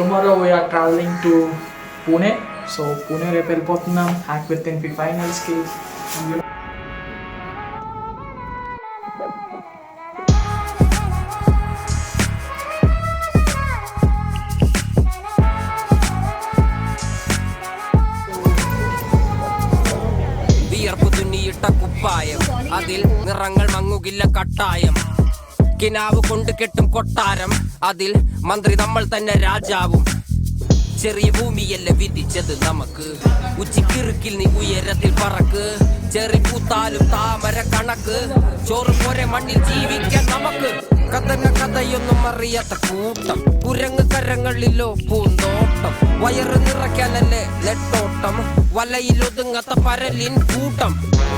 Tomorrow we are traveling to Pune. So Pune రేపు వెళ్ళిపోతున్నాం hack with ఎన్పి ఫైనల్స్కి. കുപ്പായം അതിൽ നിറങ്ങൾ മങ്ങുകില്ല കട്ടായം. കിനാവ് കൊണ്ട് കെട്ടും കൊട്ടാരം അതിൽ മന്ത്രി നമ്മൾ തന്നെ രാജാവും. ചെറിയ ഭൂമിയല്ല വിധിച്ചത് നമുക്ക്, ഉച്ചിക്കിറുക്കിൽ നീ ഉയരത്തിൽ പറക്ക്. ചെറി പൂത്താലും താമര കണക്ക്, ചോറ് പോരെ മണ്ണിൽ ജീവിക്കാൻ നമുക്ക്. കഥന കഥയൊന്നും അറിയാത്ത കൂട്ടം, കുരങ്ങ് കരങ്ങളിലോ പൂന്തോട്ടം. വയറ് നിറയ്ക്കാനല്ലേ നെട്ടോട്ടം, വലയിലൊതുങ്ങാത്ത പരലിൻ കൂട്ടം.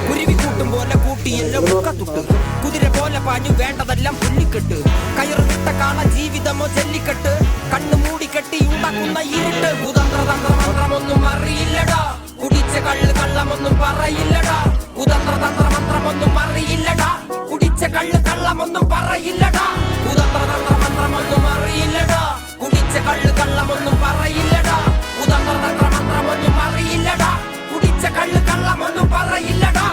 കുരുവി കൂട്ടും പോലെ കൂട്ടിയല്ലോ മുക്കത്തുട്ട്, കുതിര പോലെ പാഞ്ഞു വേണ്ടതെല്ലാം പുല്ലിക്കെട്ട്. കയറ് വിട്ട കാള ജീവിതമോ ജല്ലിക്കെട്ട്, കണ്ണു മൂടിക്കെട്ടി ഉണ്ടാക്കുന്ന ഇരുട്ട്. കുതന്ത്രതന്ത്രമന്ത്രമൊന്നും അറിയില്ലടാ, കുടിച്ച കള്ള് കള്ളമൊന്നും പറയില്ലടാ. കുതന്ത്രതന്ത്രമന്ത്രമൊന്നും അറിയില്ലടാ, കുടിച്ച കള്ള് കള്ളമൊന്നും പറയില്ലടാ. കുതന്ത്രതന്ത്രമന്ത്രമൊന്നും അറിയില്ലടാ, കുടിച്ച കള്ള് കള്ളമൊന്നും പറയില്ലടാ. കുതന്ത്രതന്ത്രമന്ത്രമൊന്നും അറിയില്ലടാ, കുടിച്ച കള്ള് കള്ളമൊന്നും പറയില്ലടാ.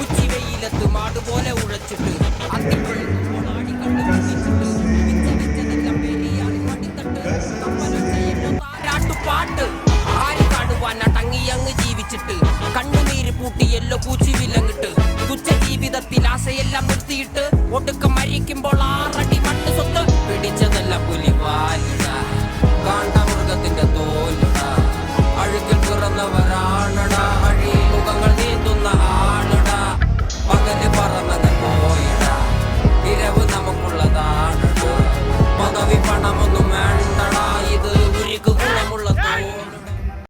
ഉച്ചിവെയിലത്ത് മാടുപോലെ ഉഴച്ചിട്ട് പാട്ട് ആര് കാണുവാൻ അടങ്ങിയങ്ങ് ജീവിച്ചിട്ട്, കണ്ണുനീര് പൂട്ടിയല്ലോ പൂച്ചി വിലങ്ങിട്ട്. തുച്ഛ ജീവിതത്തിൽ ആശയെല്ലാം നിർത്തിയിട്ട് ഒടുക്കം മരിക്കുമ്പോൾ